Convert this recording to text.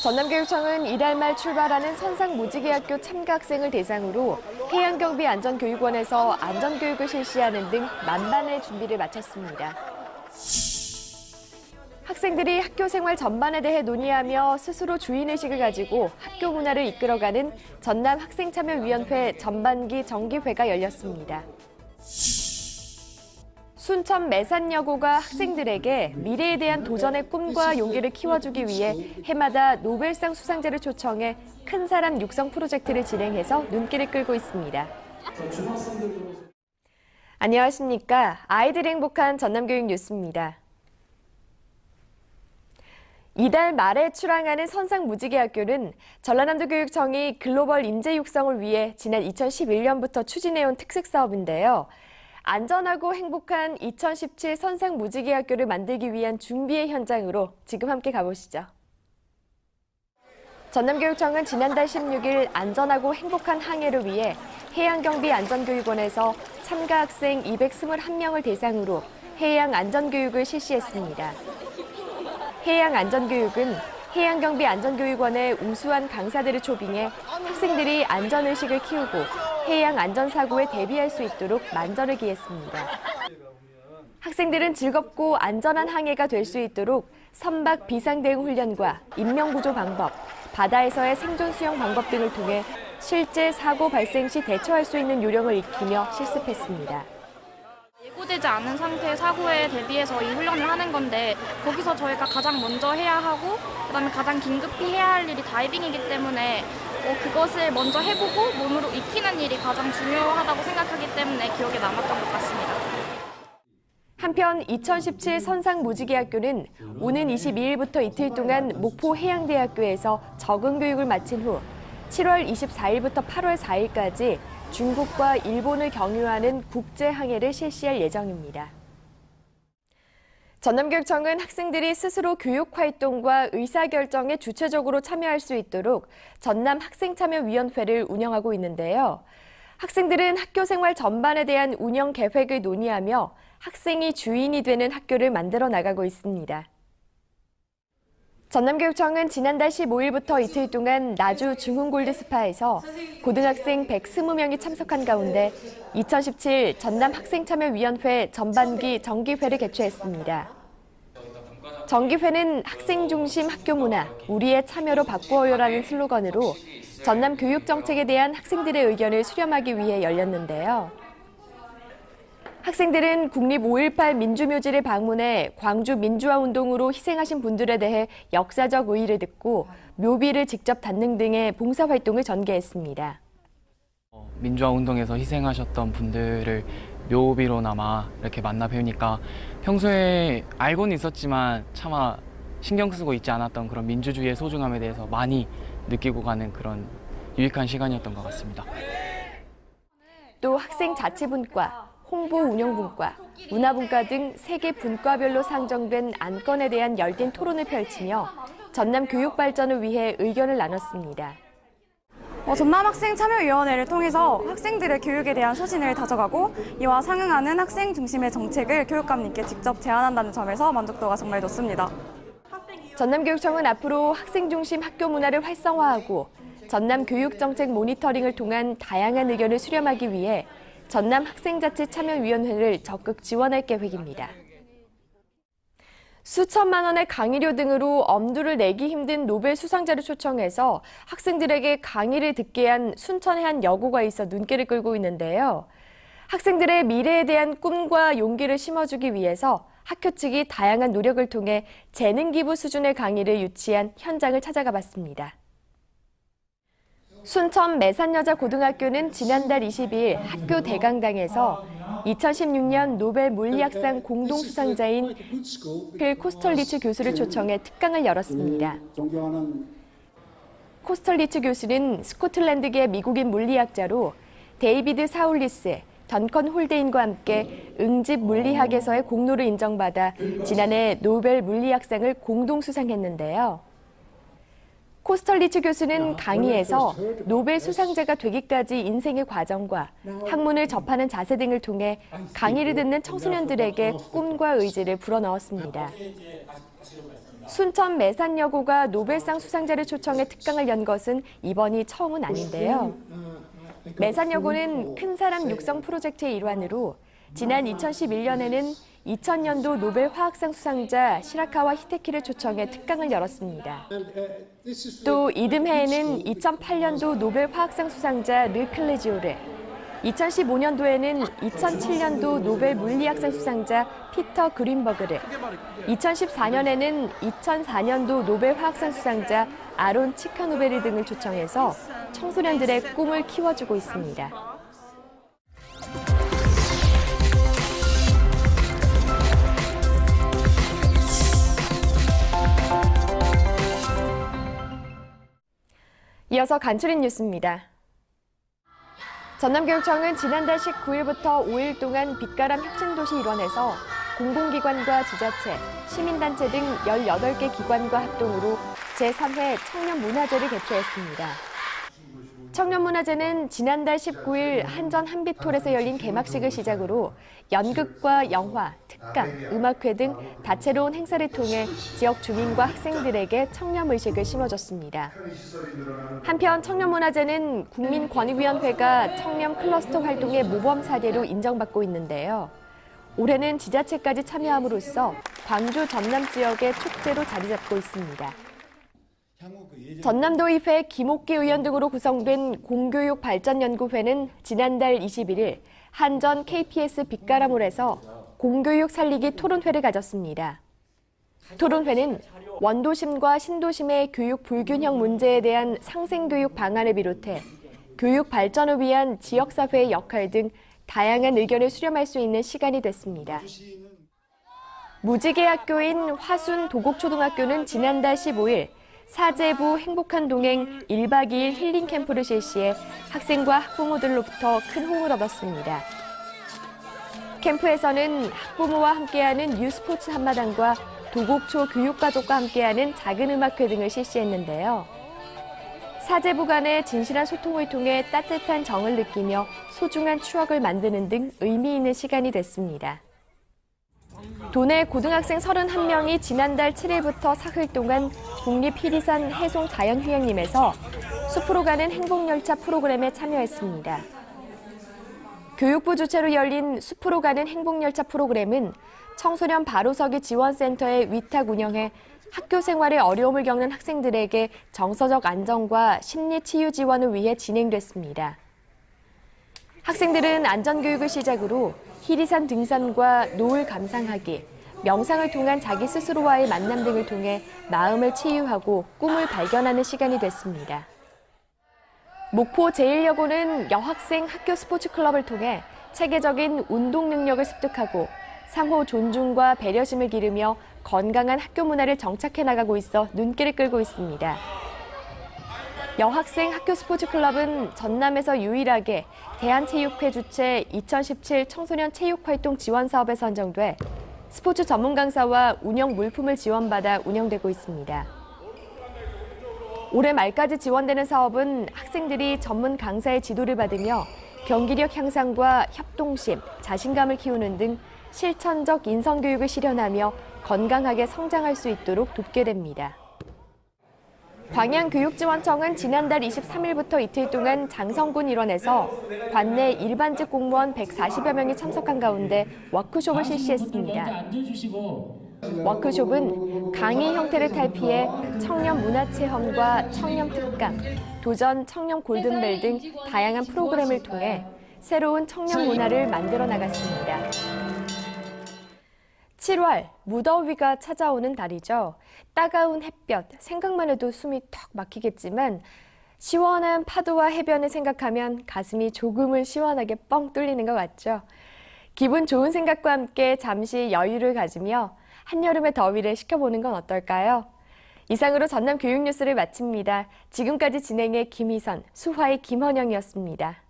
전남교육청은 이달 말 출발하는 선상무지개학교 참가 학생을 대상으로 해양경비안전교육원에서 안전교육을 실시하는 등 만반의 준비를 마쳤습니다. 학생들이 학교 생활 전반에 대해 논의하며 스스로 주인의식을 가지고 학교 문화를 이끌어가는 전남 학생참여위원회 전반기 정기회가 열렸습니다. 순천 매산여고가 학생들에게 미래에 대한 도전의 꿈과 용기를 키워주기 위해 해마다 노벨상 수상자를 초청해 큰 사람 육성 프로젝트를 진행해서 눈길을 끌고 있습니다. 안녕하십니까. 아이들이 행복한 전남교육 뉴스입니다. 이달 말에 출항하는 선상무지개학교는 전라남도교육청이 글로벌 인재 육성을 위해 지난 2011년부터 추진해온 특색 사업인데요. 안전하고 행복한 2017 선상무지개학교를 만들기 위한 준비의 현장으로 지금 함께 가보시죠. 전남교육청은 지난달 16일 안전하고 행복한 항해를 위해 해양경비안전교육원에서 참가 학생 221명을 대상으로 해양안전교육을 실시했습니다. 해양안전교육은 해양경비안전교육원의 우수한 강사들을 초빙해 학생들이 안전의식을 키우고 해양안전사고에 대비할 수 있도록 만전을 기했습니다. 학생들은 즐겁고 안전한 항해가 될 수 있도록 선박 비상대응 훈련과 인명구조 방법, 바다에서의 생존 수영 방법 등을 통해 실제 사고 발생 시 대처할 수 있는 요령을 익히며 실습했습니다. 예고되지 않은 상태의 사고에 대비해서 이 훈련을 하는 건데 거기서 저희가 가장 먼저 해야 하고 그다음에 가장 긴급히 해야 할 일이 다이빙이기 때문에 그것을 먼저 해보고 몸으로 익히는 일이 가장 중요하다고 생각하기 때문에 기억에 남았던 것 같습니다. 한편 2017 선상무지개학교는 오는 22일부터 이틀 동안 목포 해양대학교에서 적응교육을 마친 후 7월 24일부터 8월 4일까지 중국과 일본을 경유하는 국제항해를 실시할 예정입니다. 전남교육청은 학생들이 스스로 교육활동과 의사결정에 주체적으로 참여할 수 있도록 전남학생참여위원회를 운영하고 있는데요. 학생들은 학교 생활 전반에 대한 운영 계획을 논의하며 학생이 주인이 되는 학교를 만들어 나가고 있습니다. 전남교육청은 지난달 15일부터 이틀 동안 나주 중흥골드스파에서 고등학생 120명이 참석한 가운데 2017 전남학생참여위원회 전반기 정기회를 개최했습니다. 정기회는 학생 중심 학교 문화, 우리의 참여로 바꾸어요라는 슬로건으로 전남 교육 정책에 대한 학생들의 의견을 수렴하기 위해 열렸는데요. 학생들은 국립 5.18 민주묘지를 방문해 광주 민주화운동으로 희생하신 분들에 대해 역사적 의의를 듣고 묘비를 직접 닫는 등의 봉사활동을 전개했습니다. 민주화운동에서 희생하셨던 분들을 묘비로나마 이렇게 만나 뵈니까 평소에 알고는 있었지만 차마 신경 쓰고 있지 않았던 그런 민주주의의 소중함에 대해서 많이 느끼고 가는 그런 유익한 시간이었던 것 같습니다. 또 학생 자치분과, 홍보 운영분과, 문화분과 등 3개 분과별로 상정된 안건에 대한 열띤 토론을 펼치며 전남 교육 발전을 위해 의견을 나눴습니다. 전남학생참여위원회를 통해서 학생들의 교육에 대한 소신을 다져가고 이와 상응하는 학생 중심의 정책을 교육감님께 직접 제안한다는 점에서 만족도가 정말 높습니다. 전남교육청은 앞으로 학생 중심 학교 문화를 활성화하고 전남 교육정책 모니터링을 통한 다양한 의견을 수렴하기 위해 전남학생자치참여위원회를 적극 지원할 계획입니다. 수천만 원의 강의료 등으로 엄두를 내기 힘든 노벨 수상자를 초청해서 학생들에게 강의를 듣게 한 순천의 한 여고가 있어 눈길을 끌고 있는데요. 학생들의 미래에 대한 꿈과 용기를 심어주기 위해서 학교 측이 다양한 노력을 통해 재능 기부 수준의 강의를 유치한 현장을 찾아가 봤습니다. 순천 매산여자고등학교는 지난달 20일 학교 대강당에서 2016년 노벨 물리학상 공동수상자인 필 코스털리츠 교수를 초청해 특강을 열었습니다. 코스털리츠 교수는 스코틀랜드계 미국인 물리학자로 데이비드 사울리스, 던컨 홀데인과 함께 응집 물리학에서의 공로를 인정받아 지난해 노벨 물리학상을 공동수상했는데요. 코스털리츠 교수는 강의에서 노벨 수상자가 되기까지 인생의 과정과 학문을 접하는 자세 등을 통해 강의를 듣는 청소년들에게 꿈과 의지를 불어넣었습니다. 순천 매산여고가 노벨상 수상자를 초청해 특강을 연 것은 이번이 처음은 아닌데요. 매산여고는 큰 사람 육성 프로젝트의 일환으로 지난 2011년에는 2000년도 노벨 화학상 수상자 시라카와 히데키를 초청해 특강을 열었습니다. 또 이듬해에는 2008년도 노벨 화학상 수상자 르 클레지오를, 2015년도에는 2007년도 노벨 물리학상 수상자 피터 그린버그를, 2014년에는 2004년도 노벨 화학상 수상자 아론 치카노베르 등을 초청해서 청소년들의 꿈을 키워주고 있습니다. 이어서 간추린 뉴스입니다. 전남교육청은 지난달 19일부터 5일 동안 빛가람 혁신도시 일원에서 공공기관과 지자체, 시민단체 등 18개 기관과 합동으로 제3회 청년문화제를 개최했습니다. 청년문화제는 지난달 19일 한전 한빛홀에서 열린 개막식을 시작으로 연극과 영화, 특강, 음악회 등 다채로운 행사를 통해 지역 주민과 학생들에게 청렴의식을 심어줬습니다. 한편 청년문화제는 국민권익위원회가 청렴 클러스터 활동의 모범 사례로 인정받고 있는데요. 올해는 지자체까지 참여함으로써 광주 전남 지역의 축제로 자리 잡고 있습니다. 전남도의회 김옥기 의원 등으로 구성된 공교육발전연구회는 지난달 21일 한전 KPS 빛가람홀에서 공교육 살리기 토론회를 가졌습니다. 토론회는 원도심과 신도심의 교육 불균형 문제에 대한 상생교육 방안을 비롯해 교육 발전을 위한 지역사회의 역할 등 다양한 의견을 수렴할 수 있는 시간이 됐습니다. 무지개 학교인 화순 도곡초등학교는 지난달 15일 사제부 행복한 동행 1박 2일 힐링 캠프를 실시해 학생과 학부모들로부터 큰 호응을 얻었습니다. 캠프에서는 학부모와 함께하는 유스포츠 한마당과 도곡초 교육가족과 함께하는 작은 음악회 등을 실시했는데요. 사제부 간의 진실한 소통을 통해 따뜻한 정을 느끼며 소중한 추억을 만드는 등 의미 있는 시간이 됐습니다. 도내 고등학생 31명이 지난달 7일부터 사흘 동안 국립희리산 해송 자연휴양림에서 숲으로 가는 행복열차 프로그램에 참여했습니다. 교육부 주최로 열린 숲으로 가는 행복열차 프로그램은 청소년 바로서기 지원센터의 위탁 운영해 학교 생활에 어려움을 겪는 학생들에게 정서적 안정과 심리 치유 지원을 위해 진행됐습니다. 학생들은 안전교육을 시작으로 희리산 등산과 노을 감상하기, 명상을 통한 자기 스스로와의 만남 등을 통해 마음을 치유하고 꿈을 발견하는 시간이 됐습니다. 목포 제1여고는 여학생 학교 스포츠 클럽을 통해 체계적인 운동 능력을 습득하고 상호 존중과 배려심을 기르며 건강한 학교 문화를 정착해 나가고 있어 눈길을 끌고 있습니다. 여학생 학교 스포츠 클럽은 전남에서 유일하게 대한체육회 주최 2017 청소년 체육활동 지원 사업에 선정돼 스포츠 전문 강사와 운영 물품을 지원받아 운영되고 있습니다. 올해 말까지 지원되는 사업은 학생들이 전문 강사의 지도를 받으며 경기력 향상과 협동심, 자신감을 키우는 등 실천적 인성교육을 실현하며 건강하게 성장할 수 있도록 돕게 됩니다. 광양교육지원청은 지난달 23일부터 이틀 동안 장성군 일원에서 관내 일반직 공무원 140여 명이 참석한 가운데 워크숍을 실시했습니다. 워크숍은 강의 형태를 탈피해 청년 문화체험과 청년 특강, 도전 청년 골든벨 등 다양한 프로그램을 통해 새로운 청년 문화를 만들어 나갔습니다. 7월, 무더위가 찾아오는 달이죠. 따가운 햇볕, 생각만 해도 숨이 턱 막히겠지만 시원한 파도와 해변을 생각하면 가슴이 조금은 시원하게 뻥 뚫리는 것 같죠. 기분 좋은 생각과 함께 잠시 여유를 가지며 한여름의 더위를 식혀보는 건 어떨까요? 이상으로 전남 교육뉴스를 마칩니다. 지금까지 진행의 김희선, 수화의 김헌영이었습니다.